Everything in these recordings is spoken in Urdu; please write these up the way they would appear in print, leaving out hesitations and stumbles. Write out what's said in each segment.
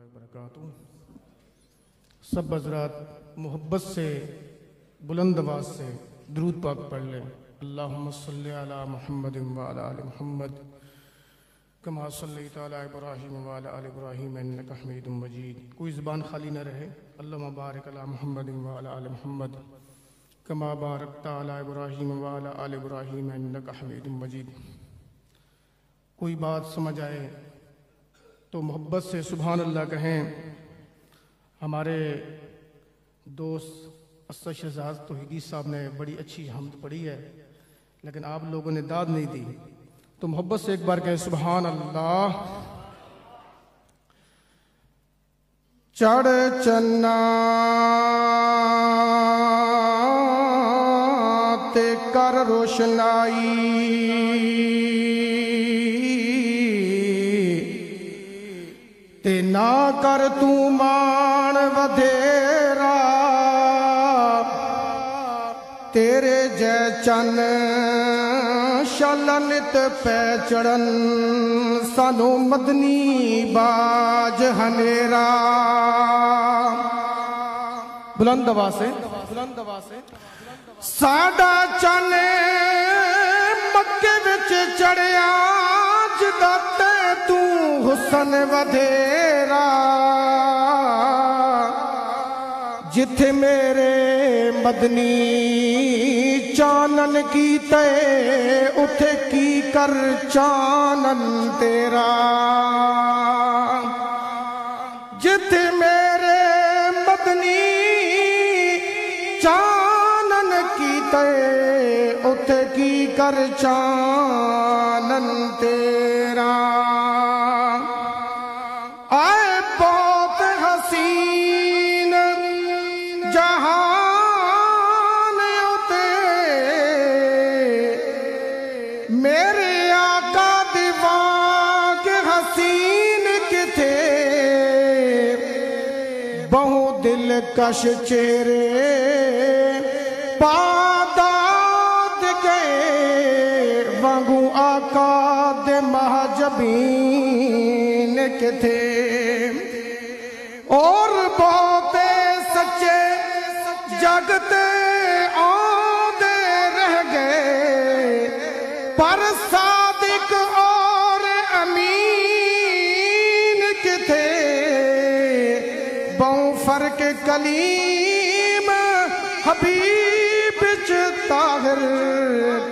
وبرکاتہ۔ سب حضرات محبت سے بلند آواز سے درود پاک پڑھ لیں۔ اللہم صلی علی محمد وعلی آل محمد کما صلیت علی ابراہیم وعلی آل ابراہیم انک حمید مجید۔ کوئی زبان خالی نہ رہے۔ اللہم بارک علی محمد وعلی آل محمد کما بارکت علی ابراہیم وعلی آل ابراہیم انک حمید مجید۔ کوئی بات سمجھ آئے تو محبت سے سبحان اللہ کہیں۔ ہمارے دوست اسد شہزاد توحیدی صاحب نے بڑی اچھی حمد پڑھی ہے، لیکن آپ لوگوں نے داد نہیں دی، تو محبت سے ایک بار کہیں سبحان اللہ۔ چڑھ چنا تے کر روشنائی، تے نہ کر تو مان ودھیرا، تیرے جے چن شلنت پہ چڑن، سانو مدنی باج ہنیرا۔ بلند آواز سے ساڈا چن مکے وچ چڑھیا، جدا تے تو حسن ودھیرا، جتھے میرے مدنی چانن کیتے، اتھے کی کر چانن تیرا۔ جتھے میرے مدنی چانن کیتے، اتھے کی کر چانن تیرا۔ آئے بہت حسین جہان ہوتے، میرے آقا دیوان کے حسین کے تھے، بہو دلکش چہرے پاداد گئے، وانگو آقا دے محجبین کے تھے، اور بہت سچے جگتے آدھے رہ گئے، پر صادق اور امین کے تھے، بہو فرق کلیم حبیب طاہر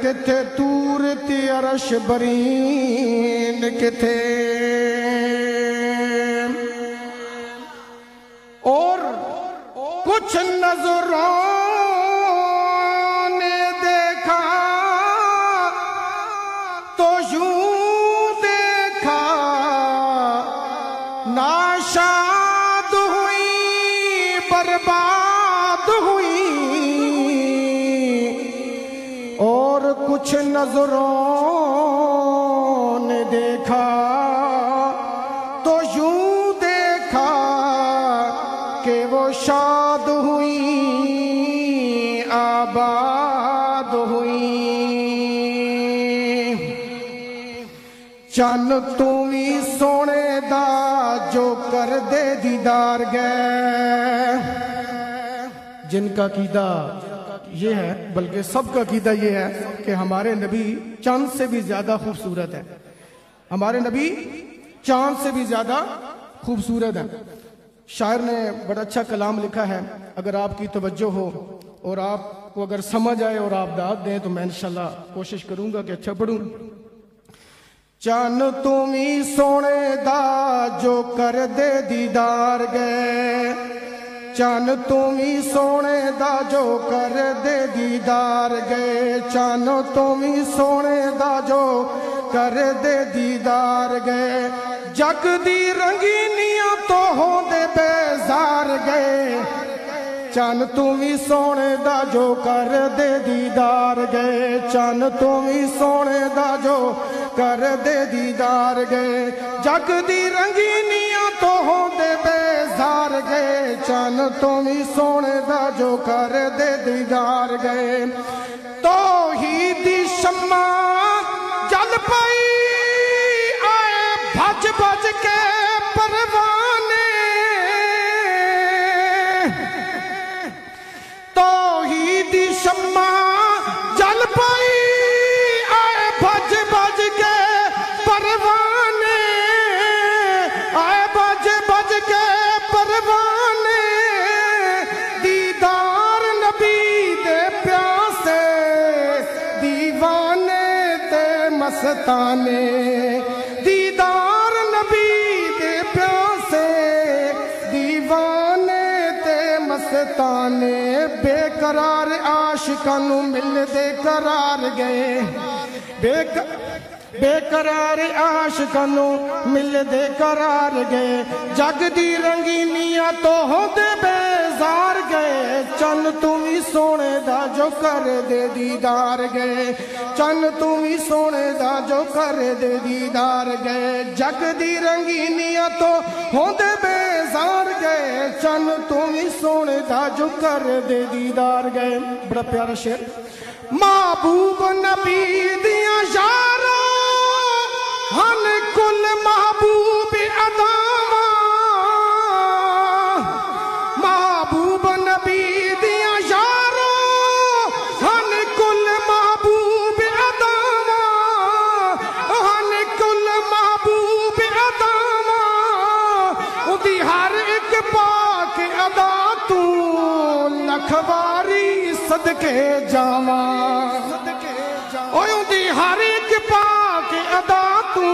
کے تھے، تور تی عرش برین کے تھے، اور کچھ نظروں نے دیکھا تو یوں دیکھا، ناشاد ہوئی برباد ہوئی، اور کچھ نظروں نے دیکھا تو یوں دیکھا کہ وہ شاد ہوئی آباد ہوئی۔ چن تمی سونے دا جو کر دے دیدار گئے، جن کا عقیدہ یہ ہے، بلکہ سب کا عقیدہ یہ ہے کہ ہمارے نبی چاند سے بھی زیادہ خوبصورت ہے، ہمارے نبی چاند سے بھی زیادہ خوبصورت ہے۔ شاعر نے بڑا اچھا کلام لکھا ہے، اگر آپ کی توجہ ہو اور آپ کو اگر سمجھ آئے اور آپ داد دیں تو میں انشاءاللہ کوشش کروں گا کہ اچھا پڑھوں۔ چن تمی سونے دا جو کر دے دیدار گئے، چن تمی سونے دا جو کر دے دیدار گئے، چن تمی سونے دا جو کر دے دیدار گئے، جگ دی رنگینیاں تو ہو دے بیزار گئے، چن تمی سونے دا جو کر دے دیدار گئے، چن تمی سونے دا جو کر دے دیدار گئے، جگ دی رنگینیاں تو ہو دے بیزار گئے، چن تمی سونے دا جو کر دے دیدار گئے۔ توحیدی شمع جل پئی، آئے بھج بھج کے پروانے، دیوانے دیدار نبی دے پیاسے دیوانے تے مستانے دیدار نبی دے پیاسے دیوانے تے مستانے بے قرار عاشقاں نوں ملدے قرار گئے بے قرار عاشقاں نوں ملدے قرار گئے جگ دی رنگینیاں تو ہوندے بیزار گئے چن تم ہی سونے دا جو کر دے دیدار گئے چن تم ہی سونے دا جو کر دے دیدار گئے جگ دی رنگینیاں تو ہوندے بیزار گئے چن تم ہی سونے دا جو کر دے دیدار گئے بڑا پیارا شعر محبوب نبی دیاں یاراں ہن کل محبوب اداواں محبوب نبی دیاں یاراں ہن کل محبوب اداواں ہن کل محبوب اداواں اودی ہر ایک پاک ادا تو لکھ واری صدقے جاواں اوے اودی ہر ایک پاک ادا تو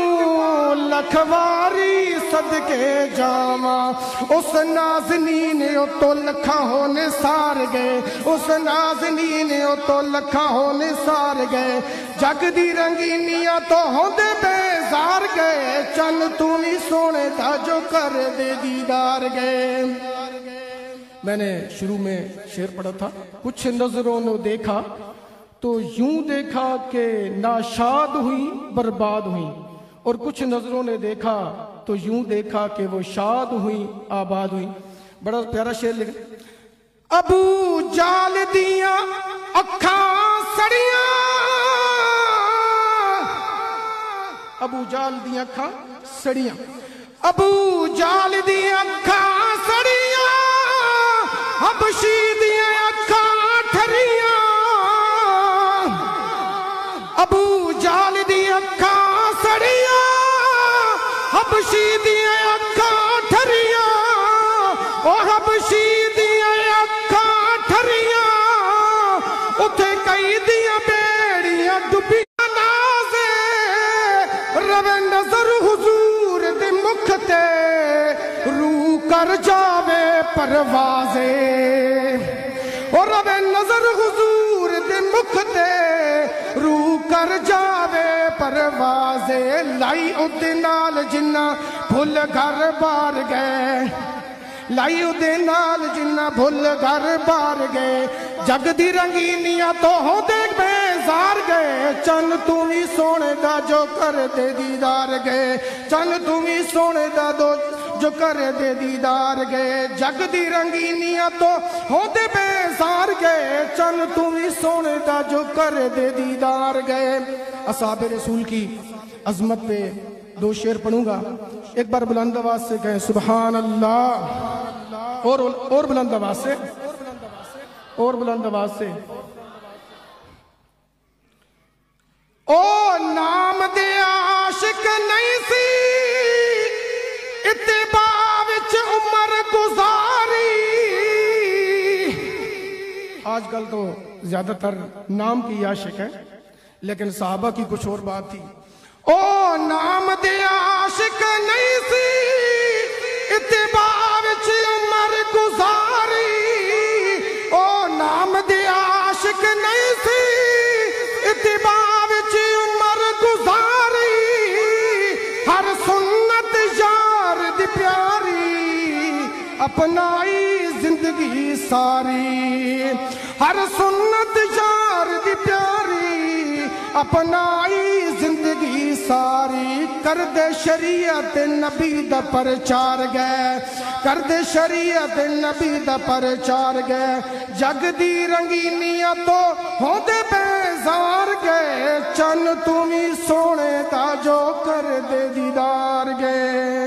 لکھ واری صدقے جاواں اس نازنین او تو لکھاں ہونے سار گئے اس نازنین او تو لکھاں ہونے سار گئے جگ دی رنگینیاں تو ہوندے بیزار گئے چن تو ہی سونے دا جو کر دے دیدار گئے میں نے شروع میں شعر پڑھا تھا کچھ نظروں نے دیکھا تو یوں دیکھا کہ ناشاد ہوئی برباد ہوئی اور کچھ نظروں نے دیکھا تو یوں دیکھا کہ وہ شاد ہوئی آباد ہوئی بڑا پیارا شعر لکھا ابو جال دیاں اکھاں سڑیاں ابو جال دیاں اکھاں سڑیاں ابو جال دیاں اکھاں سڑیاں حبشی دیاں اکھاں ٹھریاں ابو جال دیاں اکھاں سڑیاں حبشی دیاں اکھاں ٹھریاں او حبشی دیاں اکھاں ٹھریاں اتھے کئی دیاں بیڑیاں ڈبیاں نازے روے نظر حضور دے مکھ تے روح کر جاوے پروازے اور روے نظر حضور دے مکھ تے روح کر جاوے پروازے لائی اُدے نال جنہ بھول گھر بار گئے لائی اُدے نال جنہ بھول گھر بار گئے جگ دی رنگینیاں تو ہو دیکھ بیزار گئے چن تم ہی سونے دا جو کر دے دیدار گئے چن تم ہی سونے دا جو کر دے دیدار گئے جگ دی رنگینیاں تو ہو دے بیزار گئے چن تم ہی سونے دا جو کر دے دیدار گئے اصحاب رسول کی عظمت پہ دو شعر پڑھوں گا ایک بار بلند آواز سے کہیں سبحان اللہ اور بلند آواز سے اور بلند آواز سے او نام دے عاشق نہیں سی اتباع وچ عمر گزاری آج کل تو زیادہ تر نام کی عاشق ہے لیکن صحابہ کی کچھ اور بات تھی او نام دے عاشق نہیں سی اتباع وچ عمر گزاری او نام دے عاشق نہیں سی اتباع وچ عمر گزاری ہر سنت یار دی پیاری اپنائی زندگی ساری ہر سنت یار دی پیاری اپنائی زندگی ساری کر دے شریعت نبی دا پرچار گئے کر دے شریعت نبی دا پرچار گئے جگ دی رنگینیاں تو ہو دے بیزار گئے چن تم ہی سونے دا جو کر دے دیدار گئے